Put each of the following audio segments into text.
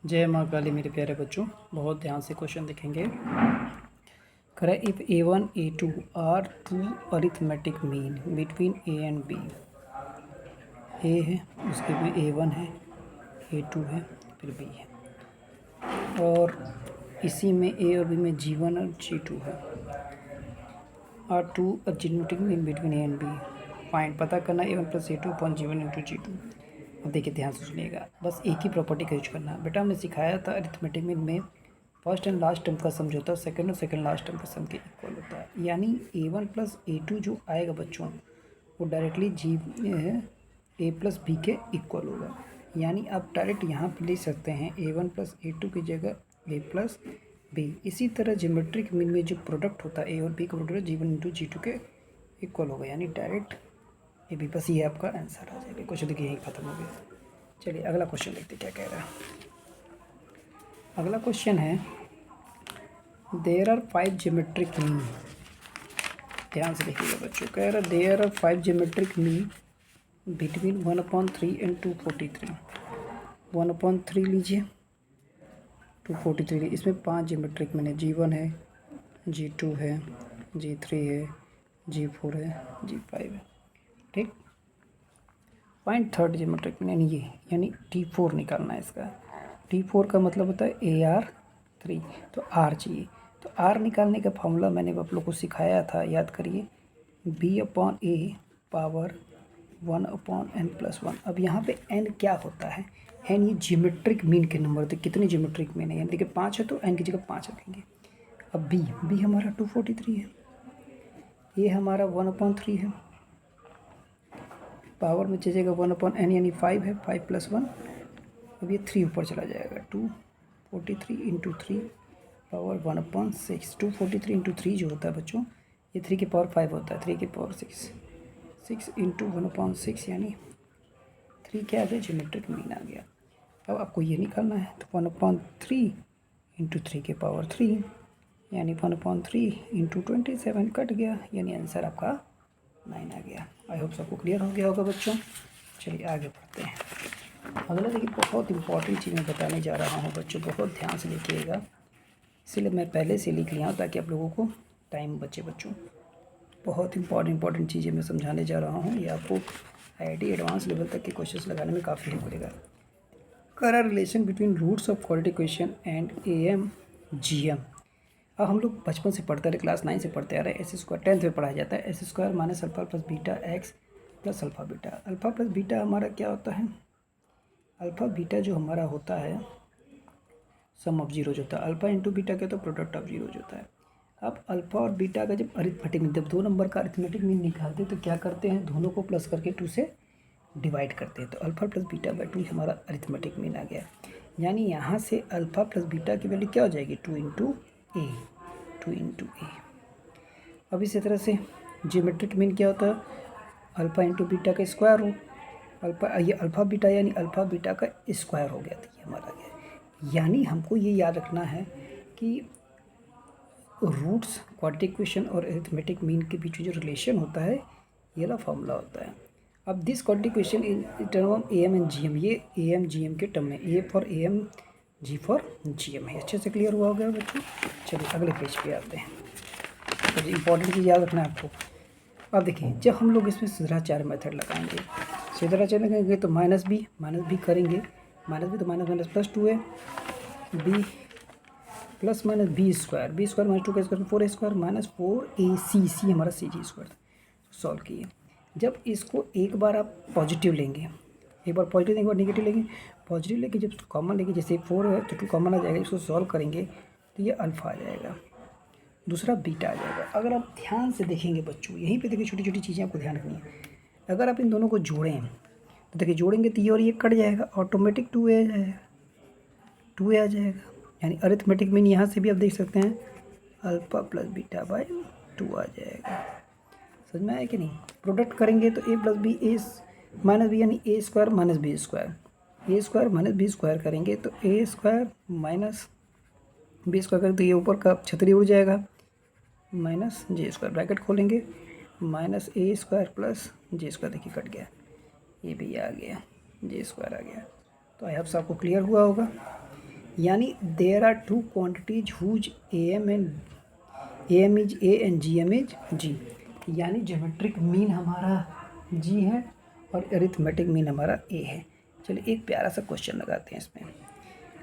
जय माँ काली मेरे प्यारे बच्चों, बहुत ध्यान से क्वेश्चन देखेंगे। करें if A1 A2 are two arithmetic mean between A and B। A है, उसके भी A1 है, A2 है, फिर B है, और इसी में A और B में G1 और G2 है। Are two arithmetic mean between A and B। Find पता करना A1 plus A2 upon G1 into G2। अब देखिए ध्यान से सुनिएगा, बस एक ही प्रॉपर्टी का यूज करना है। बेटा हमने सिखाया था अरिथमेटिक मीन में फर्स्ट एंड लास्ट टर्म का सम जो होता है सेकंड और सेकंड लास्ट टर्म का सम के इक्वल होता है। यानी A1 प्लस A2 जो आएगा बच्चों वो डायरेक्टली A प्लस B के इक्वल होगा। यानी आप डायरेक्ट यहाँ पर लिख सकते हैं A1 प्लस A2 की जगह A प्लस B। इसी तरह ज्योमेट्रिक मीन में जो प्रोडक्ट होता है A और B का प्रोडक्ट G1 इंटू G2 के इक्वल होगा, यानी डायरेक्ट ए बी। बस ये आपका आंसर आ जाएगा। क्वेश्चन देखिए यही खत्म हो गया। चलिए अगला क्वेश्चन देखते क्या कह रहा है। अगला क्वेश्चन है देयर आर 5 ज्योमेट्रिक मीन। ध्यान से देखिएगा बच्चों, कह रहा है there are 5 geometric mean between 1/3 and 243। 1/3 लीजिए, 243 इसमें 5 ज्योमेट्रिक मीन है। G1 है, G2 है, G3 है, G4 है, G5 है। ठीक, फाइंड थर्ड ज्योमेट्रिक मीन यानी T4 निकालना है इसका। T4 का मतलब होता है AR3, तो R चाहिए। तो R निकालने का फॉर्मूला मैंने आप लोग को सिखाया था, याद करिए, B/A पावर 1/n+1। अब यहाँ पे n क्या होता है? n ये ज्योमेट्रिक मीन के नंबर थे। कितने ज्योमेट्रिक मीन है? यानी देखिए 5 है तो n की जगह 5 रखेंगे। अब B हमारा 243 है, ये हमारा 1/3 है, पावर में चलेगा 1/n यानी 5 है, 5 + 1। अब ये 3 ऊपर चला जाएगा, 243 इंटू 3 पावर 1/6। 243 इंटू 3 जो होता है बच्चों, ये 3 की पावर 5 होता है, 3 की पावर 6। 6 इंटू 1/6 यानी 3 क्या आ गया? ज्योमेट्रिक मीन आ गया। अब आपको ये निकालना है, तो 1/3 इंटू 3 की पावर 3 यानी 1/3 इंटू 27 कट गया, यानी आंसर आपका 9 आ गया। आई होप सबको क्लियर हो गया होगा बच्चों। चलिए आगे बढ़ते हैं। अगला देखिए, बहुत इंपॉर्टेंट चीज़ मैं बताने जा रहा हूँ बच्चों, बहुत ध्यान से देखिएगा। इसीलिए मैं पहले से लिख लिया हूँ ताकि आप लोगों को टाइम बचे बच्चों। बहुत इंपॉर्टेंट चीज़ें मैं समझाने जा रहा हूँ, ये आपको IIT एडवांस लेवल तक के क्वेश्चंस लगाने में काफ़ी हेल्प करेगा। कर relation between roots of quadratic equation and AM/GM। अब हम लोग बचपन से पढ़ते रहे, क्लास 9 से पढ़ते आ रहे हैं। S² 10th में पढ़ाया जाता है। S² - alpha plus beta x plus alpha beta. Alpha plus beta हमारा क्या होता है? अल्फा बीटा जो हमारा होता है सम ऑफ जीरोज होता है। अल्फा इंटू बीटा क्या, तो प्रोडक्ट ऑफ जीरोज होता है। अब अल्फा और बीटा का जब अरिथमेटिक मीन, जब 2 नंबर का अरिथमेटिक मीन निकालते हैं तो क्या करते हैं? दोनों को प्लस करके 2 से डिवाइड करते हैं। तो अल्फा प्लस बीटा बाई 2 हमारा अरिथमेटिक मीन आ गया। यानी यहाँ से अल्फा प्लस बीटा की वैल्यू क्या हो जाएगी? 2 इंटू ए। अब इसी तरह से ज्योमेट्रिक मीन क्या होता है? अल्फा इंटू बीटा का स्क्वायर रूट। ये अल्फा बीटा यानी अल्फा बीटा का स्क्वायर हो गया, तो ये हमारा आ गया। यानी हमको ये याद रखना है कि रूट्स, क्वाड्रेटिक इक्वेशन और अरिथमेटिक मीन के बीच जो रिलेशन होता है, ये वाला फॉर्मूला होता है। अब this quadratic equation in term of AM and GM, ये AM GM के टर्म में, A for AM, G for GM है। अच्छे से क्लियर हुआ होगा बच्चों। चलिए अगले पेज पे आते हैं। तो इंपॉर्टेंट चीज़ याद रखना है आपको। अब देखिए, जब हम लोग इसमें सिद्धाचार्य मेथड लगाएंगे, सिद्धाचार्य लगाएंगे तो माइनस बी करेंगे। माइनस बी तो माइनस प्लस 2 है, B plus minus B square minus 2 का स्क्वायर 4a² माइनस 4ac, सी हमारा CG²। सॉल्व किए। जब इसको एक बार आप पॉजिटिव लेंगे, एक बार पॉजिटिव लेंगे, एक बार नेगेटिव लेंगे। पॉजिटिव लेके जब कॉमन लेंगे, जैसे 4 है तो 2 कॉमन आ जाएगा, इसको सॉल्व करेंगे तो ये अल्फा आ जाएगा, दूसरा बीटा आ जाएगा। अगर आप ध्यान से देखेंगे बच्चों, यहीं पे देखिए छोटी छोटी चीज़ें आपको ध्यान रखनी है। अगर आप इन दोनों को जोड़ें तो देखिए, जोड़ेंगे तो ये और ये कट जाएगा, ऑटोमेटिक 2a आ जाएगा, 2a आ जाएगा। यानी अरिथमेटिक मीन यहाँ से भी आप देख सकते हैं अल्फा प्लस बीटा बाई 2 आ जाएगा। समझ में आया कि नहीं? प्रोडक्ट करेंगे तो a plus B A minus B यानी A² minus B²। A² minus B² करेंगे तो A² माइनस B² करेंगे तो ये ऊपर का छतरी उड़ जाएगा, माइनस J², ब्रैकेट खोलेंगे, माइनस A² प्लस J², देखिए कट गया, ये भी आ गया, J² आ गया। तो आई होप आपको क्लियर हुआ होगा। यानी there are two quantities whose AM is A and GM is G, यानी ज्योमेट्रिक मीन हमारा G है और अरिथमेटिक मीन हमारा A है। चलिए एक प्यारा सा क्वेश्चन लगाते हैं इसमें।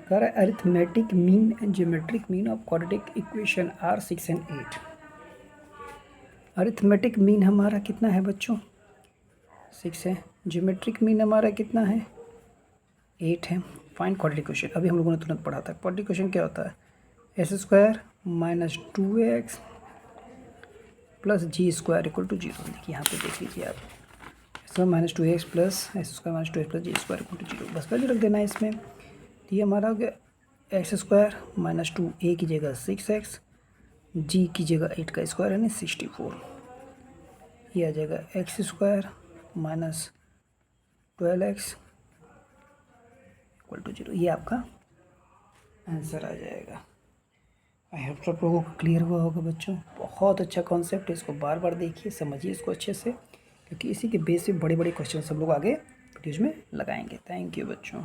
कह रहा है arithmetic mean and geometric mean of quadratic equation are 6 and 8। Arithmetic mean हमारा कितना है बच्चों? 6 है। ज्योमेट्रिक मीन हमारा कितना है? 8 है। Find quadratic equation. अभी हम लोगों ने तुरंत पढ़ा था। क्वाड्रेटिक इक्वेशन क्या होता है? S² minus 2x plus G² equal to 0। देखिए यहाँ पे देख लीजिए आप, S² minus 2x plus S² minus 2x plus G² equal to 0, बस वैल्यू रख देना है इसमें। तो ये हमारा हो गया x² माइनस 2a की जगह 6x, g की जगह 8 का स्क्वायर यानी 64। ये आ जाएगा x² minus 12x equal to 0। ये आपका आंसर आ जाएगा। आई होप सब लोगों को क्लियर हुआ होगा बच्चों। बहुत अच्छा कॉन्सेप्ट है, इसको बार बार देखिए, समझिए इसको अच्छे से, क्योंकि इसी के बेस पे बड़े बड़े क्वेश्चन सब लोग आगे वीडियोज़ में लगाएंगे। थैंक यू बच्चों।